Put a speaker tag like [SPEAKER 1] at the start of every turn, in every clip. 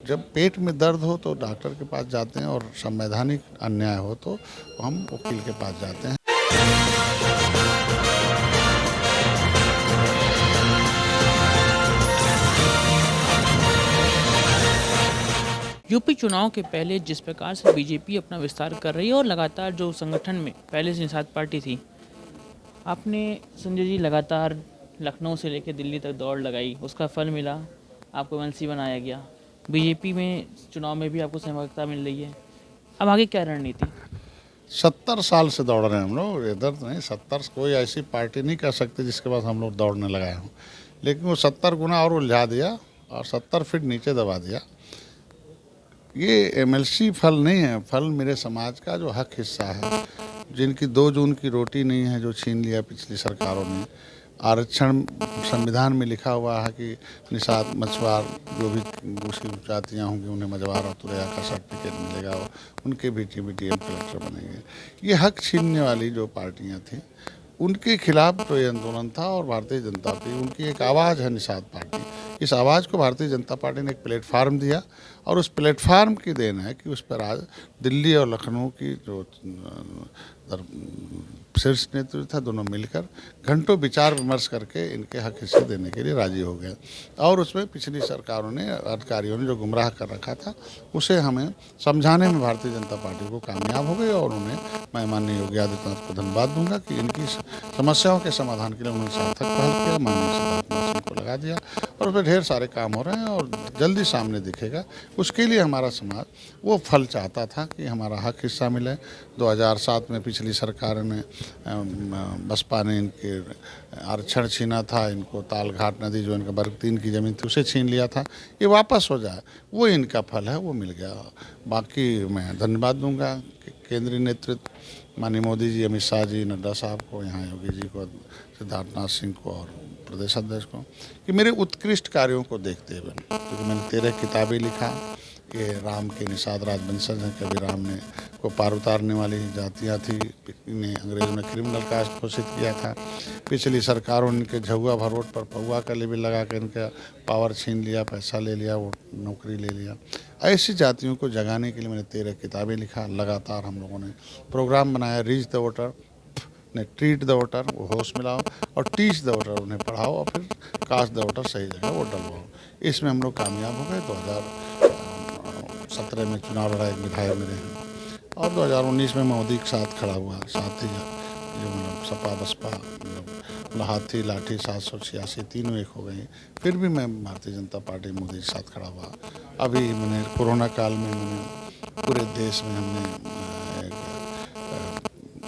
[SPEAKER 1] जब पेट में दर्द हो तो डॉक्टर के पास जाते हैं और संवैधानिक अन्याय हो तो हम वकील के पास जाते हैं।
[SPEAKER 2] यूपी चुनाव के पहले जिस प्रकार से बीजेपी अपना विस्तार कर रही है और लगातार जो संगठन में पहले से निषाद पार्टी थी, आपने संजय जी लगातार लखनऊ से लेकर दिल्ली तक दौड़ लगाई, उसका फल मिला, आपको एमएलसी बनाया गया। बीजेपी में चुनाव में भी आपको सहभागिता मिल रही है। अब आगे क्या रणनीति?
[SPEAKER 1] 70 साल से दौड़ रहे हैं हम लोग, इधर नहीं 70। कोई ऐसी पार्टी नहीं कर सकती जिसके पास हम लोग दौड़ने लगाए हों, लेकिन वो 70 गुना और उलझा दिया और 70 फीट नीचे दबा दिया। ये एमएलसी फल नहीं है, फल मेरे समाज का जो हक हिस्सा है, जिनकी 2 जून की रोटी नहीं है, जो छीन लिया पिछली सरकारों ने। आरक्षण संविधान में लिखा हुआ है कि निषाद मछुआर जो भी उसकी जातियाँ होंगी उन्हें मझवार और तुरैया का सर्टिफिकेट मिलेगा, उनके भी डीएम कलेक्टर बनेंगे। ये हक छीनने वाली जो पार्टियाँ थीं उनके खिलाफ तो ये आंदोलन था और भारतीय जनता पार्टी उनकी एक आवाज़ है, निषाद पार्टी। इस आवाज़ को भारतीय जनता पार्टी ने एक प्लेटफार्म दिया और उस प्लेटफार्म की देन है कि उस पर आज दिल्ली और लखनऊ की जो शीर्ष नेतृत्व था, दोनों मिलकर घंटों विचार विमर्श करके इनके हक हिस्से देने के लिए राजी हो गए। और उसमें पिछली सरकारों ने, अधिकारियों ने जो गुमराह कर रखा था, उसे हमें समझाने में भारतीय जनता पार्टी को कामयाब हो गई। और उन्हें मैं माननीय योगी आदित्यनाथ को धन्यवाद दूंगा कि इनकी समस्याओं के समाधान के लिए उन्होंने सार्थक पहल किया, माननीय सिद्धार्थ सिंह को लगा दिया और उसमें ढेर सारे काम हो रहे हैं और जल्दी सामने दिखेगा। उसके लिए हमारा समाज वो फल चाहता था कि हमारा हक हिस्सा मिले। 2007 में पिछली सरकार ने बसपा ने इनके आरक्षण छीना था, इनको तालघाट नदी जो इनका वर्ग 3 की ज़मीन थी उसे छीन लिया था, ये वापस हो जाए, वो इनका फल है, वो मिल गया। बाकी मैं धन्यवाद दूंगा केंद्रीय नेतृत्व माननीय मोदी जी, अमित शाह जी, नड्डा साहब को, यहाँ योगी जी को, सिद्धार्थनाथ सिंह को और प्रदेश अध्यक्ष को, कि मेरे उत्कृष्ट कार्यों को देखते हुए, क्योंकि मैंने 13 किताबें लिखा। ये राम के निषाद राजवंशज हैं, कभी राम ने को पार उतारने वाली जातियाँ थी, इन्हें अंग्रेज़ों ने क्रिमिनल कास्ट घोषित किया था। पिछली सरकारों ने इनके झुआ भरोट पर पौआ का लेबल लगा कर इनका पावर छीन लिया, पैसा ले लिया, वो नौकरी ले लिया। ऐसी जातियों को जगाने के लिए मैंने 13 किताबें लिखा। लगातार हम लोगों ने प्रोग्राम बनाया, रीच द वोटर, ने ट्रीट द वोटर, वो होश मिलाओ, और टीच द वोटर, उन्हें पढ़ाओ, और फिर कास्ट द वोटर, सही जगह वोट डलवाओ। इसमें हम लोग कामयाब हो गए। 2017 में चुनाव लड़ा, एक विधायक मेरे हैं, और 2019 में मोदी के साथ खड़ा हुआ, साथ ही जो मतलब सपा बसपा हाथी लाठी 786 तीनों एक हो गई। फिर भी मैं भारतीय जनता पार्टी मोदी के साथ खड़ा हुआ। अभी मैंने कोरोना काल में पूरे देश में हमने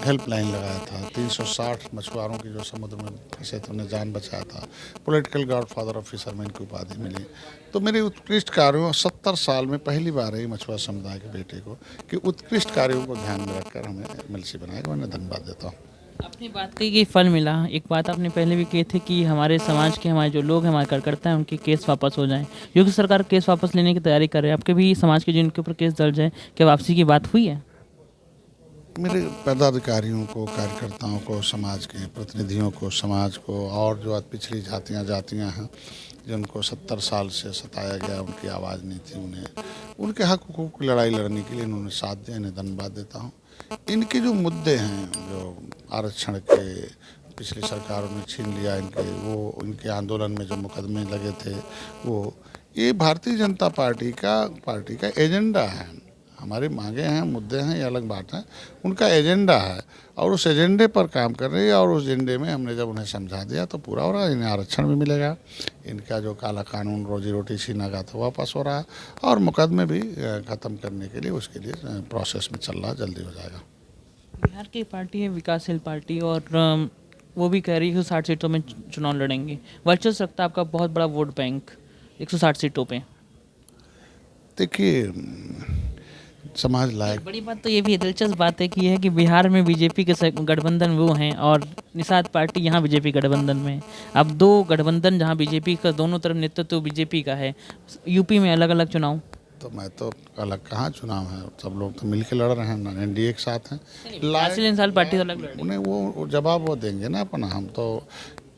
[SPEAKER 1] हेल्पलाइन लगाया था। 360 मछुआरों की जो समुद्र में फंसे थे उन्हें जान बचाया था। पॉलिटिकल गॉडफादर ऑफ फिशरमैन की उपाधि मिली। तो मेरे उत्कृष्ट कार्यों, 70 साल में पहली बार है मछुआ समुदाय के बेटे को कि उत्कृष्ट कार्यों को ध्यान में रखकर हमें एमएलसी बनाया। मैं धन्यवाद देता हूँ।
[SPEAKER 2] आपने बात कही कि फल मिला। एक बात आपने पहले भी कही थी कि हमारे समाज के, हमारे जो लोग हैं, हमारे कार्यकर्ता हैं, उनके केस वापस हो जाएं। योगी सरकार केस वापस लेने की तैयारी कर रहे हैं। आपके भी समाज के जिनके ऊपर केस दर्ज है, क्या वापसी की बात हुई है?
[SPEAKER 1] मेरे पदाधिकारियों को, कार्यकर्ताओं को, समाज के प्रतिनिधियों को, समाज को, और जो पिछड़ी जातियाँ हैं जिनको 70 साल से सताया गया, उनकी आवाज़ नहीं थी, उन्हें उनके हक हकूक़ की लड़ाई लड़ने के लिए इन्होंने साथ दिया, इन्हें धन्यवाद देता हूँ। इनके जो मुद्दे हैं, जो आरक्षण के पिछली सरकारों ने छीन लिया, इनके आंदोलन में जो मुकदमे लगे थे, वो ये भारतीय जनता पार्टी का एजेंडा है। हमारी मांगे हैं, मुद्दे हैं, ये अलग बात है, उनका एजेंडा है और उस एजेंडे पर काम कर रही है। और उस एजेंडे में हमने जब उन्हें समझा दिया तो पूरा हो रहा है। इन्हें आरक्षण भी मिलेगा, इनका जो काला कानून रोजी रोटी छीना का था वापस हो रहा है, और मुकदमे भी ख़त्म करने के लिए उसके लिए प्रोसेस में चल रहा, जल्दी हो जाएगा।
[SPEAKER 2] बिहार की पार्टी है विकासशील पार्टी, और वो भी कह रही है 160 सीटों में चुनाव लड़ेंगे। वर्चस्व रखता है आपका बहुत बड़ा वोट बैंक 160 सीटों पे।
[SPEAKER 1] देखिए, समाज लायक
[SPEAKER 2] बड़ी बात तो ये भी है, दिलचस्प बात है कि ये है कि बिहार में बीजेपी के गठबंधन वो हैं और निषाद पार्टी यहाँ बीजेपी गठबंधन में है। अब 2 गठबंधन जहाँ बीजेपी का दोनों तरफ नेतृत्व बीजेपी का है। यूपी में अलग अलग चुनाव,
[SPEAKER 1] तो मैं तो अलग कहाँ चुनाव है, सब लोग तो मिल के लड़ रहे हैं ना, एनडीए के साथ हैं।
[SPEAKER 2] विकासशील इंसान पार्टी तो अलग लड़ रही है।
[SPEAKER 1] उन्हें वो जवाब वो देंगे ना अपना। हम तो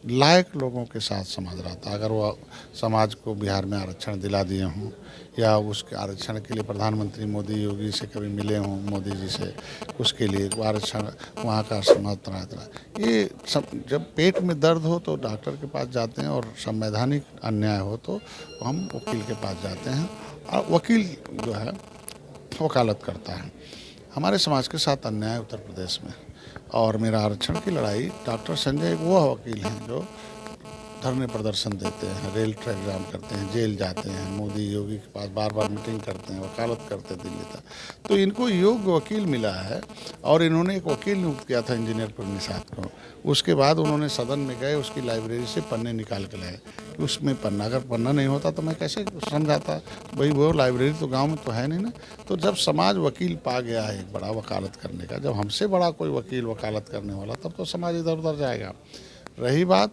[SPEAKER 1] लायक लोगों के साथ समाज रहता। अगर वो समाज को बिहार में आरक्षण दिला दिए हों या उसके आरक्षण के लिए प्रधानमंत्री मोदी योगी से कभी मिले हों, मोदी जी से, उसके लिए वो आरक्षण वहाँ का समर्थन रहता। ये सब जब पेट में दर्द हो तो डॉक्टर के पास जाते हैं और संवैधानिक अन्याय हो तो हम वकील के पास जाते हैं और वकील जो है वकालत करता है। हमारे समाज के साथ अन्याय उत्तर प्रदेश में, और मेरा आरक्षण की लड़ाई डॉक्टर संजय वो वकील हैं जो धरने प्रदर्शन देते हैं, रेल ट्रैक जाम करते हैं, जेल जाते हैं, मोदी योगी के पास बार बार मीटिंग करते हैं, वकालत करते हैं दिल्ली तक। तो इनको योग्य वकील मिला है और इन्होंने एक वकील नियुक्त किया था इंजीनियर निषाद को। उसके बाद उन्होंने सदन में गए, उसकी लाइब्रेरी से पन्ने निकाल के लाए कि उसमें पन्ना, अगर पन्ना नहीं होता तो मैं कैसे समझाता भाई, वो लाइब्रेरी तो गाँव में तो है नहीं ना। तो जब समाज वकील पा गया है एक बड़ा वकालत करने का, जब हमसे बड़ा कोई वकील वकालत करने वाला, तब तो समाज इधर उधर जाएगा। रही बात,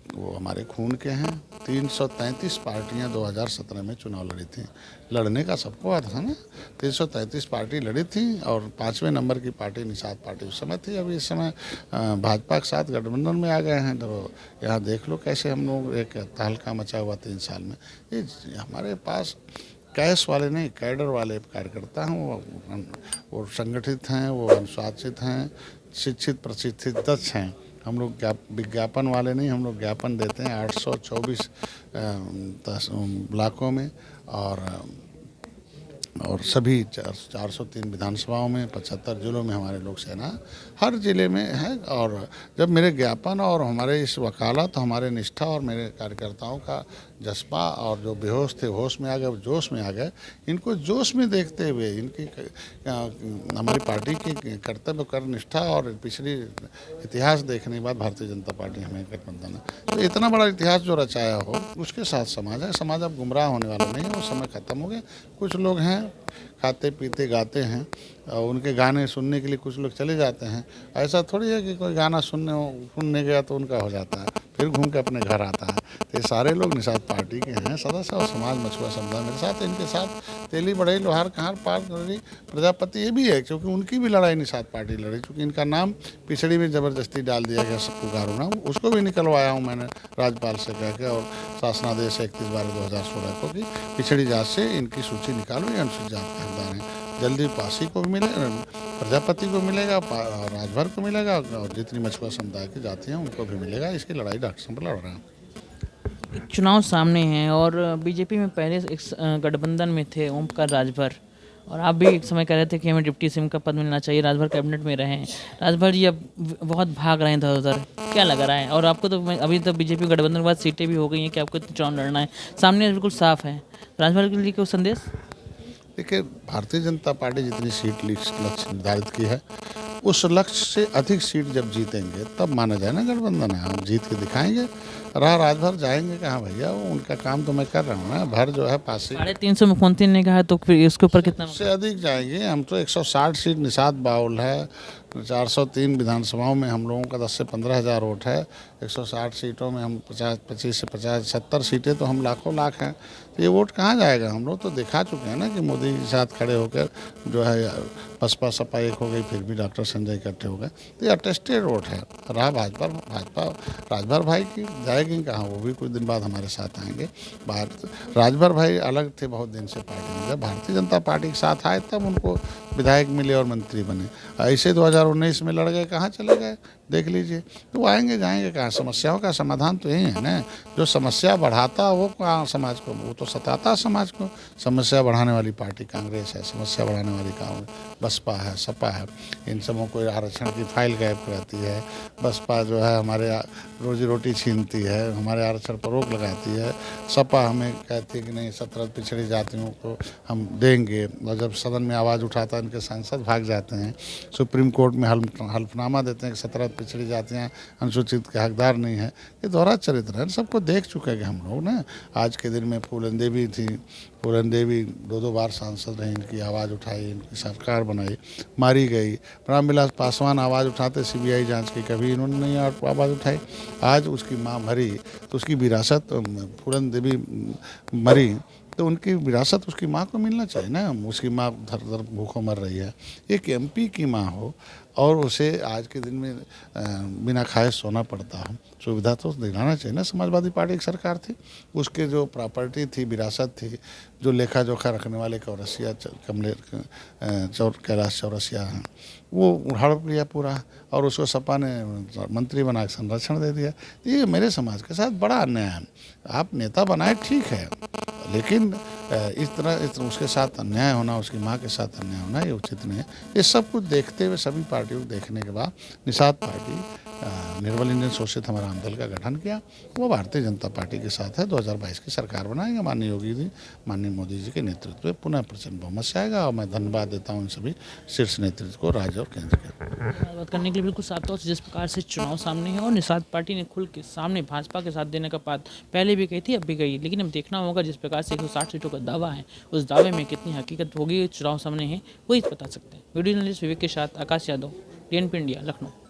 [SPEAKER 1] वो हमारे खून के हैं। 333 पार्टियां 2017 में चुनाव लड़ी थी। लड़ने का सबको आता था ना। 333 पार्टी लड़ी थी और 5वें नंबर की पार्टी निषाद पार्टी उस समय थी। अभी इस समय भाजपा के साथ गठबंधन में आ गए हैं। तो यहाँ देख लो कैसे हम लोग एक तहलका मचा हुआ 3 साल में। ये हमारे पास कैश वाले नहीं, कैडर वाले कार्यकर्ता हैं। वो संगठित हैं, वो अनुशासित हैं, शिक्षित प्रशिक्षित दक्ष हैं। हम लोग विज्ञापन वाले नहीं, हम लोग ज्ञापन देते हैं 824 ब्लॉकों में और सभी 403 विधानसभाओं में, 75 जिलों में हमारे लोक सेना हर जिले में है। और जब मेरे ज्ञापन और हमारे इस वकालत, हमारे निष्ठा और मेरे कार्यकर्ताओं का जज्बा, और जो बेहोश थे होश में आ गए, जोश में आ गए, इनको जोश में देखते हुए इनकी हमारी पार्टी की कर्तव्य कर निष्ठा और पिछली इतिहास देखने के बाद भारतीय जनता पार्टी हमें गठबंधन है। तो इतना बड़ा इतिहास जो रचाया हो उसके साथ समाज है। समाज अब गुमराह होने वाला नहीं है, वो समय खत्म हो गया। कुछ लोग हैं खाते पीते गाते हैं और उनके गाने सुनने के लिए कुछ लोग चले जाते हैं। ऐसा थोड़ी है कि कोई गाना सुनने गया तो उनका हो जाता है, फिर घूम के अपने घर आता है। तो ये सारे लोग निषाद पार्टी के हैं सदस्य और समाज मछुआ समुदाय मेरे साथ। इनके साथ तेली बढ़ई लोहार कहार पार प्रजापति ये भी है, क्योंकि उनकी भी लड़ाई निषाद पार्टी लड़ी। चूँकि इनका नाम पिछड़ी में ज़बरदस्ती डाल दिया गया सबको गारू नाम, उसको भी निकलवाया हूँ मैंने राज्यपाल से कह के और शासनादेश 31/12/2016 को कि पिछड़ी जात से इनकी सूची निकालो, ये अनुसूचित जात के हकदार हैं। जल्दी पासी को भी मिले, प्रजापति को मिलेगा, राजभर को मिलेगा और जितनी मछुआ समुदाय की जाति हैं उनको भी मिलेगा। इसकी लड़ाई डॉक्टर साहब लड़ रहे हैं।
[SPEAKER 2] चुनाव सामने हैं और बीजेपी में पहले एक गठबंधन में थे ओमकार राजभर, और आप भी एक समय कह रहे थे कि हमें डिप्टी सीएम का पद मिलना चाहिए, राजभर कैबिनेट में रहे हैं। राजभर जी अब बहुत भाग रहे हैं इधर उधर, क्या लग रहा है? और आपको तो अभी तो बीजेपी गठबंधन के बाद सीटें भी हो गई हैं कि आपको चुनाव लड़ना है, सामने बिल्कुल साफ है। राजभर के लिए कोई संदेश?
[SPEAKER 1] देखिए, भारतीय जनता पार्टी जितनी सीट लक्ष्य निर्धारित की है, उस लक्ष्य से अधिक सीट जब जीतेंगे तब माना जाए ना गठबंधन है। हम जीत के दिखाएंगे। राजभर जाएंगे कहाँ भैया, वो उनका काम तो मैं कर रहा हूँ ना। भर जो है पासी
[SPEAKER 2] 350 मुख्यमंत्री ने कहा, तो फिर इसके ऊपर कितना?
[SPEAKER 1] उससे अधिक जाएंगे। हम तो 160 सीट निषाद बाउल है, 403 विधानसभाओं में हम लोगों का 10 से 15 हज़ार वोट है। 160 सीटों में हम 25 से 70 सीटें तो हम लाखों लाख हैं। तो ये वोट कहाँ जाएगा? हम लोग तो दिखा चुके हैं ना कि मोदी के साथ खड़े होकर जो है बसपा सपा एक हो गई, फिर भी डॉक्टर संजय इकट्ठे हो गए। तो ये अटेस्टेड वोट है। रहा भाजपा राजभर भाई की जाएगी कहाँ, वो भी कुछ दिन बाद हमारे साथ आएंगे। राजभर भाई अलग थे बहुत दिन से पार्टी में, जब भारतीय जनता पार्टी के साथ आए तब उनको विधायक मिले और मंत्री बने। ऐसे 2019 में लड़ गए, कहाँ चले गए देख लीजिए। तो वो आएंगे जाएंगे कहाँ? समस्याओं का समाधान तो यही है ना। जो समस्या बढ़ाता वो कहाँ समाज को, वो तो सताता समाज को। समस्या बढ़ाने वाली पार्टी कांग्रेस है, समस्या बढ़ाने वाली बसपा है, सपा है। इन सबों को आरक्षण की फाइल गायब कराती है। बसपा जो है हमारे रोजी रोटी छीनती है, हमारे आरक्षण पर रोक लगाती है। सपा हमें कहती है कि नहीं 17 पिछड़ी जातियों को हम देंगे, और जब सदन में आवाज़ उठाता है इनके सांसद भाग जाते हैं। सुप्रीम कोर्ट में हल्फनामा देते हैं कि 17 पिछड़ी जातियाँ अनुसूचित के हकदार नहीं है। ये दोहरा चरित्र है, सबको देख चुके हैं हम लोग ना। आज के दिन में फूलन देवी थी, फूलन देवी 2 बार सांसद रही, इनकी आवाज़ उठाई, इनकी सरकार बनाई, मारी गई। रामविलास पासवान आवाज़ उठाते सीबीआई जांच की, कभी इन्होंने नहीं आवाज़ उठाई। आज उसकी माँ मरी तो उसकी विरासत, फूलन देवी मरी तो उनकी विरासत उसकी माँ को मिलना चाहिए ना। उसकी माँ धर धर भूखों मर रही है, एक एमपी की माँ हो और उसे आज के दिन में बिना खाए सोना पड़ता हो, सुविधा तो दिलाना चाहिए ना। समाजवादी पार्टी की सरकार थी, उसके जो प्रॉपर्टी थी, विरासत थी, जो लेखा जोखा रखने वाले चौरसिया कैलाश चौरसिया हैं, वो हड़प लिया पूरा और उसको सपा ने मंत्री बना के संरक्षण दे दिया। ये मेरे समाज के साथ बड़ा अन्याय है। आप नेता बनाए ठीक है, लेकिन इस तरह उसके साथ अन्याय होना, उसकी माँ के साथ अन्याय होना, ये उचित नहीं है। ये सब कुछ देखते हुए सभी पार्टियों को देखने के बाद निषाद पार्टी निर्मल इंडियन शोषित हमारा दल का गठन किया। वो भारतीय जनता पार्टी के साथ है। 2022 की सरकार बनाएंगे माननीय योगी जी, माननीय मोदी जी के नेतृत्व में पुनः प्रचंड बहुमत से आएगा। और मैं धन्यवाद देता हूँ इन सभी शीर्ष नेतृत्व को, राज्य और केंद्र के।
[SPEAKER 2] बात करने के लिए बिल्कुल साफ तौर से जिस प्रकार से चुनाव सामने है और निषाद पार्टी ने खुल के सामने भाजपा के साथ देने का बात पहले भी कही थी, अब भी कही, लेकिन अब देखना होगा जिस प्रकार से 160 सीटों का दावा है, उस दावे में कितनी हकीकत होगी, चुनाव सामने है वही बता सकते हैं। वीडियो जर्नलिस्ट विवेक के साथ आकाश यादव, DNP इंडिया, लखनऊ।